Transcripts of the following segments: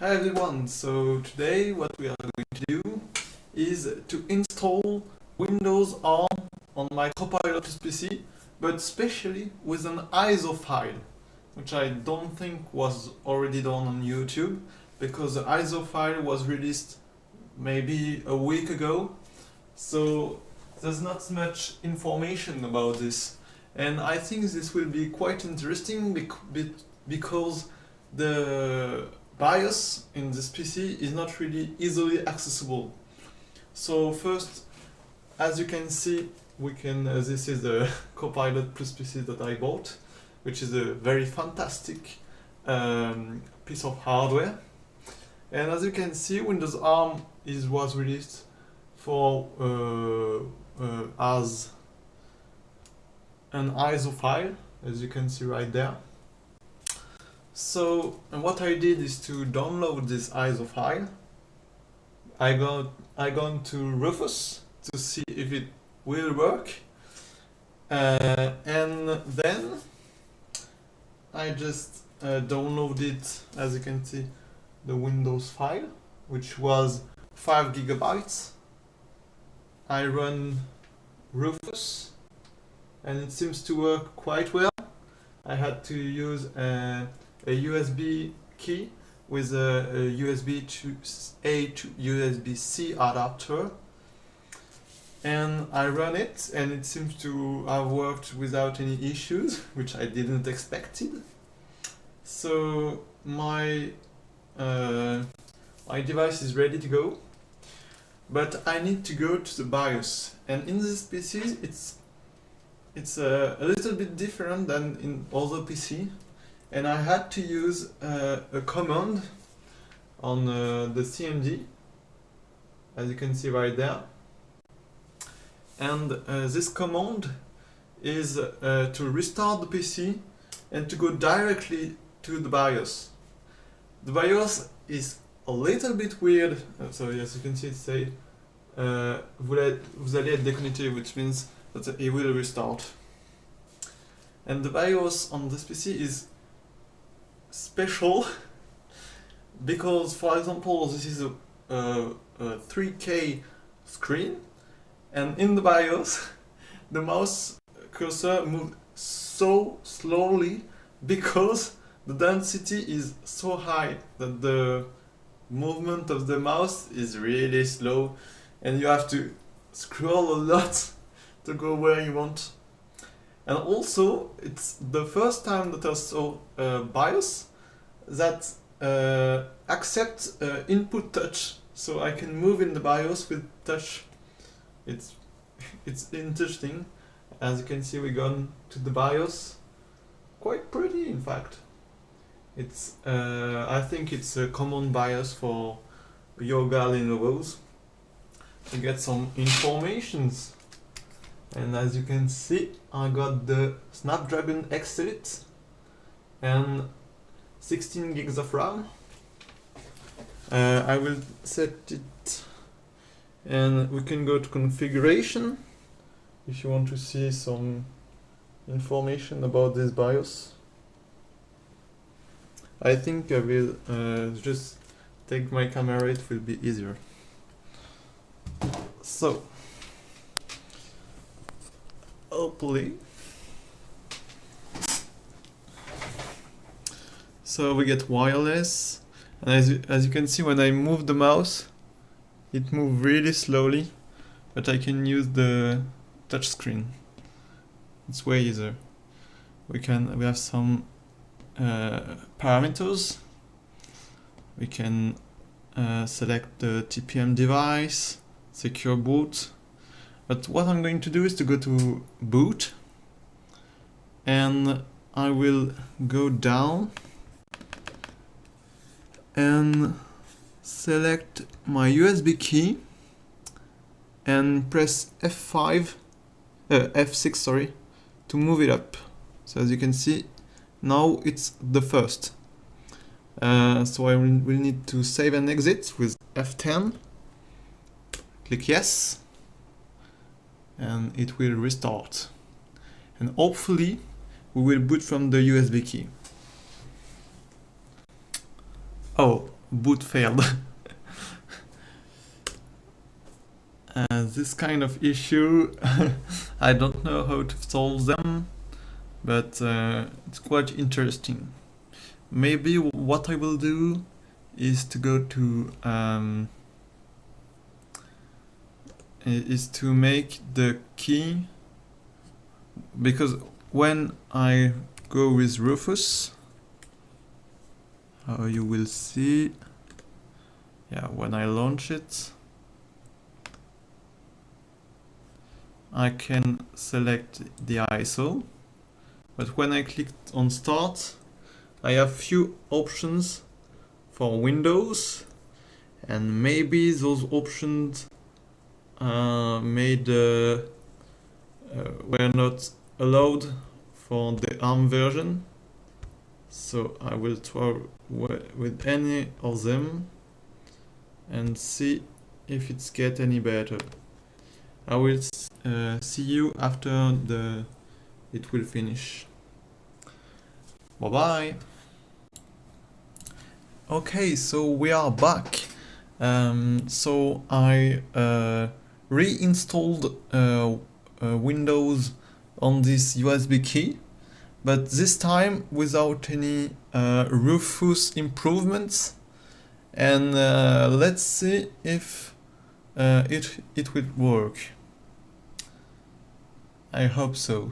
Hi everyone, so today what we are going to do is to install Windows ARM on my Copilot PC, but especially with an ISO file, which I don't think was already done on YouTube, because the ISO file was released maybe a week ago, so there's not much information about this. And I think this will be quite interesting because the BIOS in this PC is not really easily accessible. So first, as you can see, this is the Copilot PC that I bought, which is a very fantastic piece of hardware. And as you can see, Windows ARM was released for as an ISO file, as you can see right there. So, and what I did is to download this ISO file. I gone to Rufus to see if it will work, and then I just downloaded, as you can see, the Windows file, which was 5 GB. I run Rufus, and it seems to work quite well. I had to use a USB key with a USB-A to USB-C adapter, and I run it, and it seems to have worked without any issues, which I didn't expect it. So my device is ready to go, but I need to go to the BIOS, and in this PC it's a little bit different than in other PC. And I had to use a command on the CMD, as you can see right there. And this command is to restart the PC and to go directly to the BIOS. The BIOS is a little bit weird, so as you can see it say vous allez être déconnecté, which means that it will restart. And the BIOS on this PC is special because, for example, this is a 3K screen, and in the BIOS the mouse cursor moves so slowly because the density is so high that the movement of the mouse is really slow, and you have to scroll a lot to go where you want. And also, it's the first time that I saw BIOS that accepts input touch, so I can move in the BIOS with touch. It's interesting. As you can see, we've gone to the BIOS. Quite pretty, in fact. It's I think it's a common BIOS for Yoga Lenovo's to get some informations. And as you can see, I got the Snapdragon X Elite and 16 gigs of RAM. I will set it, and we can go to configuration if you want to see some information about this BIOS. I think I will just take my camera, it will be easier. So, hopefully. So we get wireless, and as you can see, when I move the mouse, it moves really slowly, but I can use the touch screen. It's way easier. We have some parameters. We can select the TPM device, secure boot. But what I'm going to do is to go to boot, and I will go down and select my USB key and press F6, sorry, to move it up. So as you can see, now it's the first. So I will need to save and exit with F10. Click yes, and it will restart. And hopefully we will boot from the USB key. Oh, boot failed. This kind of issue, I don't know how to solve them, but it's quite interesting. Maybe what I will do is to go to is to make the key, because when I go with Rufus, you will see, yeah, when I launch it, I can select the ISO, but when I click on start, I have few options for Windows, and maybe those options were not allowed for the ARM version. So I will try with any of them and see if it's get any better. I will see you after it will finish. Bye bye. Okay, so we are back. So I reinstalled Windows on this USB key, but this time without any Rufus improvements. And let's see if it will work. I hope so.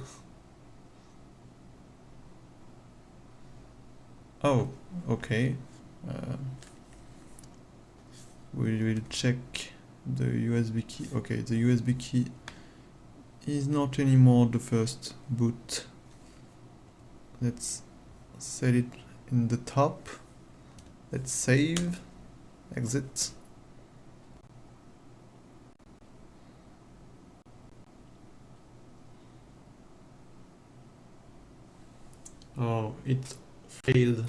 Oh, okay. We will check the USB key. Okay, the USB key is not anymore the first boot. Let's set it in the top. Let's save, exit. Oh, it failed.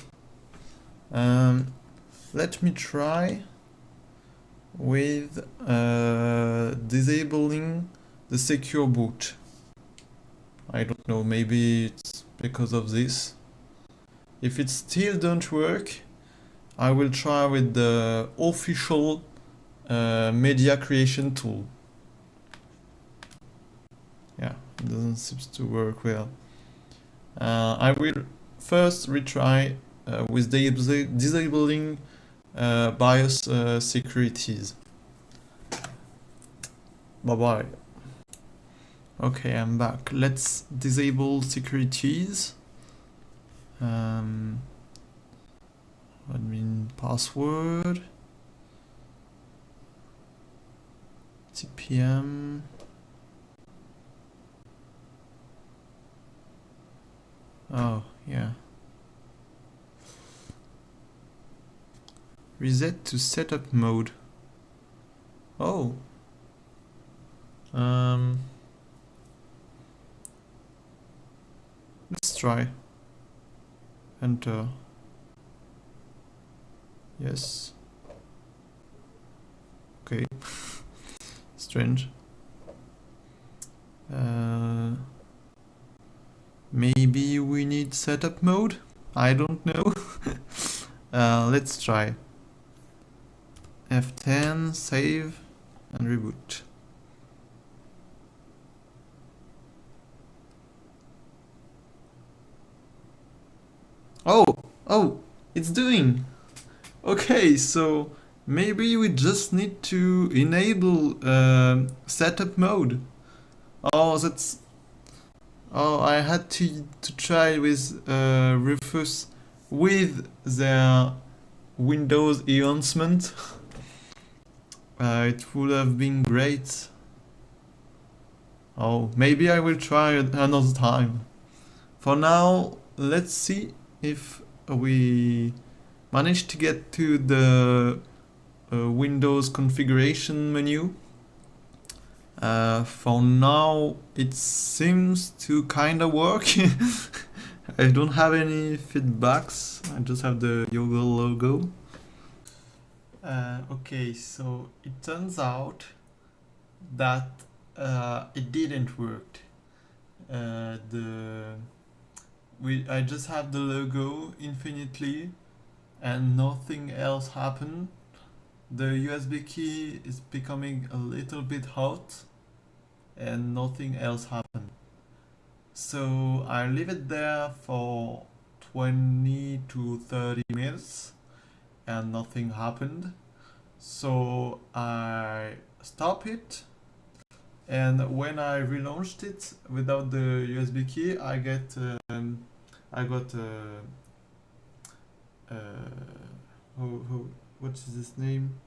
Let me try with disabling the secure boot. I don't know, maybe it's because of this. If it still don't work, I will try with the official media creation tool. Yeah, it doesn't seem to work well. I will first retry with disabling BIOS securities. Bye bye. Okay, I'm back. Let's disable securities. Admin password. TPM. Oh, yeah. Reset to setup mode. Oh. Let's try. Enter. Yes. Okay. Strange. Maybe we need setup mode? I don't know. Let's try. F10, save, and reboot. Oh, it's doing. Okay, so maybe we just need to enable setup mode. Oh, that's. Oh, I had to try with Rufus with their Windows enhancement. It would have been great. Oh, maybe I will try it another time. For now, let's see if we manage to get to the Windows configuration menu. For now, it seems to kinda work. I don't have any feedbacks, I just have the Yoga logo. Okay, so it turns out that it didn't work. I just have the logo infinitely, and nothing else happened. The USB key is becoming a little bit hot and nothing else happened. So I leave it there for 20 to 30 minutes and nothing happened. So I stop it, and when I relaunched it without the USB key, I got uh, how, what is this name?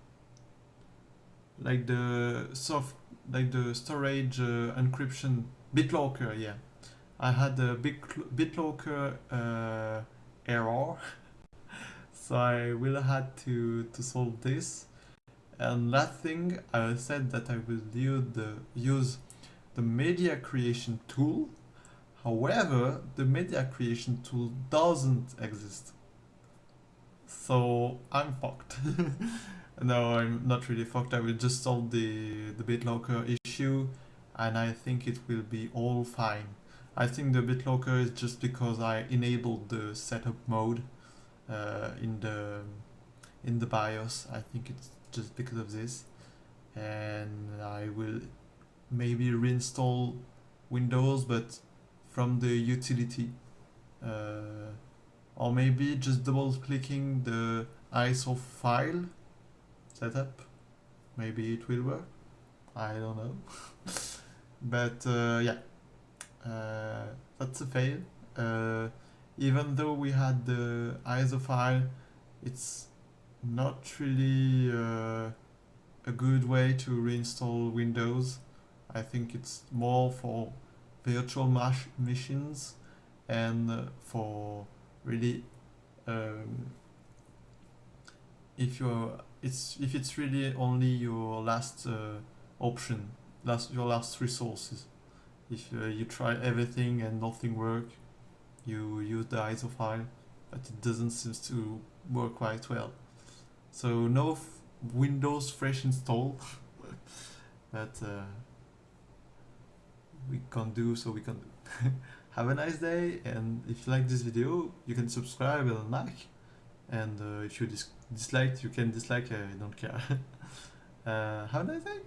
Like the soft, like the storage encryption, BitLocker. Yeah, I had a BitLocker error, so I will had to solve this. And last thing, I said that I will use the media creation tool. However, the media creation tool doesn't exist. So I'm fucked. No, I'm not really fucked. I will just solve the BitLocker issue and I think it will be all fine. I think the BitLocker is just because I enabled the setup mode in the BIOS. I think it's just because of this. And I will maybe reinstall Windows, but from the utility. Or maybe just double clicking the ISO file setup. Maybe it will work. I don't know. But yeah, that's a fail. Even though we had the ISO file, it's not really a good way to reinstall Windows. I think it's more for virtual machines and for really if it's really only your last option, your last resources. If you try everything and nothing work, you use the ISO file, but it doesn't seem to work quite well. So no Windows fresh install, but we can do so we can do. Have a nice day, and if you like this video, you can subscribe and like. And if you disliked, you can dislike. I don't care. Have a nice day.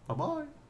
Bye bye.